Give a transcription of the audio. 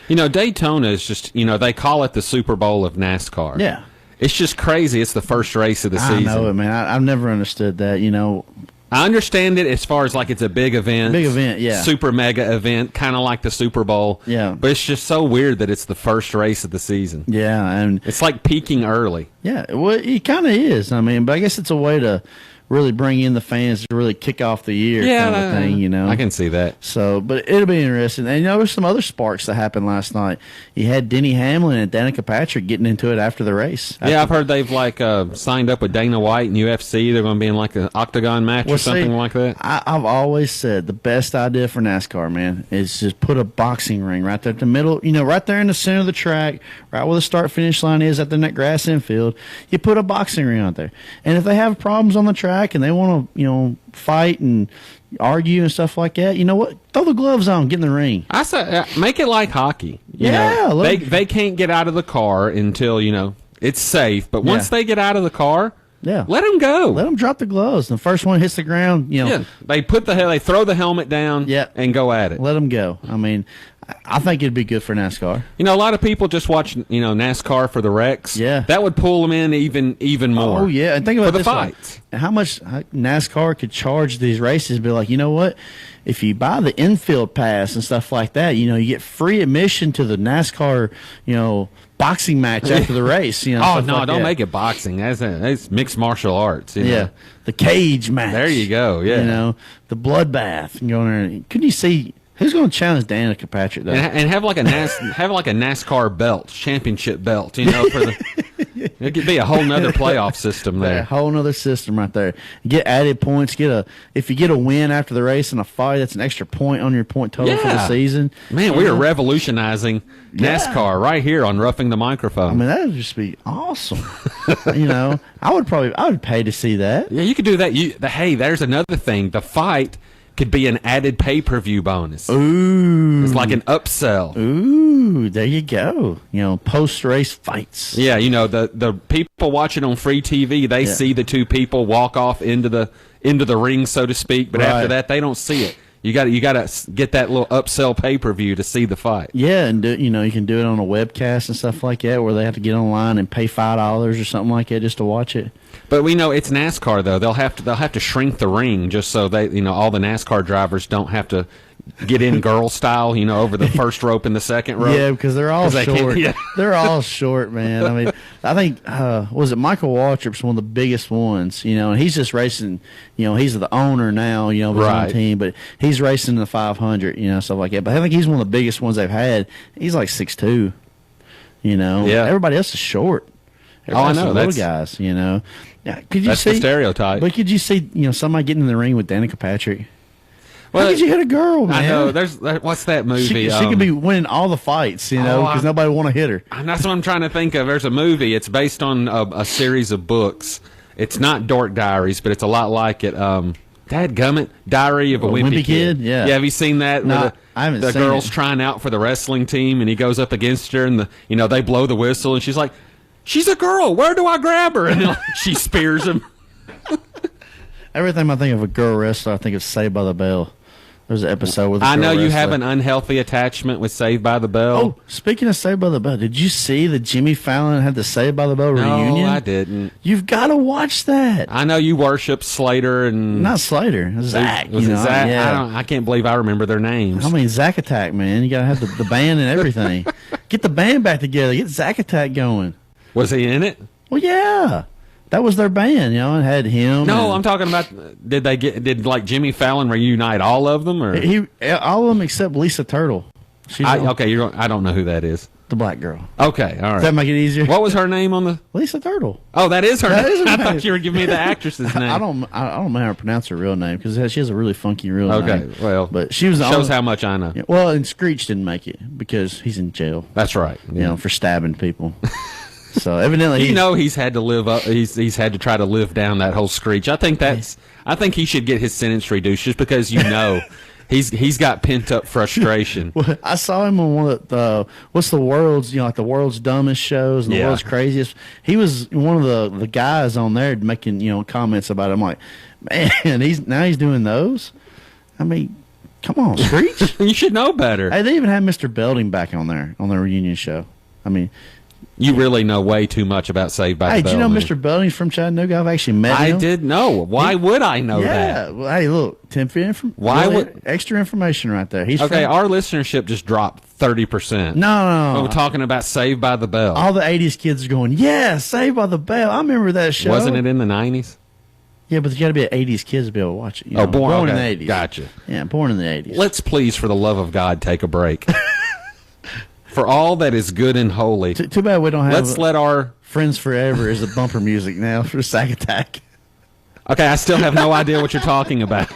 Daytona is just, they call it the Super Bowl of NASCAR. Yeah. It's just crazy. It's the first race of the season. I know it, man. I've never understood that, I understand it as far as like it's a big event. Big event, yeah. Super mega event, kind of like the Super Bowl. Yeah. But it's just so weird that it's the first race of the season. Yeah. And it's like peaking early. Yeah, well, it kind of is. I mean, but I guess it's a way to really bring in the fans to really kick off the year kind of thing, I can see that. So, but it'll be interesting. And there's some other sparks that happened last night. You had Denny Hamlin and Danica Patrick getting into it after the race. Yeah, I've heard they've signed up with Dana White and UFC. They're going to be in like an octagon match or something like that. I've always said the best idea for NASCAR, man, is just put a boxing ring right there at the middle, right there in the center of the track, right where the start-finish line is at the grass infield. You put a boxing ring out there. And if they have problems on the track and they want to, fight and argue and stuff like that, you know what? Throw the gloves on, get in the ring. I say make it like hockey. They can't get out of the car until it's safe. But once they get out of the car, let them go. Let them drop the gloves. The first one hits the ground. They they throw the helmet down. And go at it. Let them go. I mean, I think it'd be good for NASCAR. A lot of people just watch NASCAR for the wrecks. Yeah, that would pull them in even more. Oh yeah, and think about the fights. How much NASCAR could charge these races? Be like, you know what? If you buy the infield pass and stuff like that, you get free admission to the NASCAR, boxing match after the race. Oh no, don't make it boxing. That's mixed martial arts. The cage match. There you go. Yeah, the bloodbath. Couldn't you see? Who's going to challenge Danica Patrick though? And have like a NASCAR belt, championship belt. For it could be a whole nother playoff system there. A whole nother system right there. Get added points. If you get a win after the race in a fight, that's an extra point on your point total for the season. Man, we are revolutionizing NASCAR right here on Roughing the Microphone. I mean, that would just be awesome. I would pay to see that. Yeah, you could do that. Hey, there's another thing. The fight could be an added pay-per-view bonus. Ooh. It's like an upsell. Ooh, there you go. Post-race fights. Yeah, the people watching on free TV, they see the two people walk off into the ring, so to speak, but after that, they don't see it. You got to get that little upsell pay-per-view to see the fight. Yeah, and you can do it on a webcast and stuff like that, where they have to get online and pay $5 or something like that just to watch it. But we know it's NASCAR though. They'll have to shrink the ring just so they all the NASCAR drivers don't have to get in girl style, over the first rope and the second rope. Yeah, because they're all short. They're all short, man. I mean, I think was it Michael Waltrip's one of the biggest ones, and he's just racing. He's the owner now, of his own team, but he's racing the 500, stuff like that. But I think he's one of the biggest ones they've had. He's like 6'2", Yeah. Everybody else is short. I know. Little guys, Yeah, could you that's see the stereotype. But could you see, somebody getting in the ring with Danica Patrick? Well, how could you hit a girl, man? I know. What's that movie? She could be winning all the fights, because nobody want to hit her. That's what I'm trying to think of. There's a movie. It's based on a series of books. It's not Dork Diaries, but it's a lot like it. Dadgummit, Diary of a Wimpy Kid. Yeah. Have you seen that? No, I haven't seen it. The girl's trying out for the wrestling team, and he goes up against her, and they blow the whistle, and she's like, "She's a girl. Where do I grab her?" And she spears him. Every time I think of a girl wrestler, I think of Saved by the Bell. There's an episode with a girl I know you wrestler. have an unhealthy attachment with Saved by the Bell. Oh, speaking of Saved by the Bell, did you see that Jimmy Fallon had the Saved by the Bell reunion? No, I didn't. You've got to watch that. I know you worship Slater and not Slater, Zach. Was it Zach? Yeah. I can't believe I remember their names. I mean, Zack Attack, man. You got to have the band and everything. Get the band back together. Get Zack Attack going. Was he in it? Well, yeah. That was their band, and had him. No, I'm talking about did like Jimmy Fallon reunite all of them, or all of them except Lisa Turtle. I don't know who that is. The black girl. Okay, all right. Does that make it easier? What was her name on the Lisa Turtle? Oh, that is her name. I name. thought you were giving me the actress's name. I don't know how to pronounce her real name because she has a really funky real name. Okay, well, but she was shows how much I know. Yeah, well, and Screech didn't make it because he's in jail. That's right. Yeah. For stabbing people. So evidently, he's had to live up. He's had to try to live down that whole Screech. I think he should get his sentence reduced just because he's got pent up frustration. Well, I saw him on one of the what's the world's like the world's dumbest shows and the world's craziest. He was one of the guys on there making comments about it. I'm like, man, he's doing those. I mean, Come on, Screech. You should know better. Hey, they even had Mr. Belding back on their reunion show. I mean, you really know way too much about Saved by the Bell. Hey, do you know Mr. Belding's from Chattanooga? I've actually met him. I did know. Why would I know that? Yeah. Well, hey, look, extra information right there. He's okay. Our listenership just dropped 30%. No. We're talking about Saved by the Bell. All the '80s kids are going, yeah, Saved by the Bell. I remember that show. Wasn't it in the '90s? Yeah, but you got to be an '80s kids to be able to watch it. You know? Born in the '80s. Gotcha. Yeah, born in the '80s. Let's please, for the love of God, take a break. For all that is good and holy. Too bad we don't have. Let's let our Friends Forever is the bumper music now for Sack Attack. Okay, I still have no idea what you're talking about.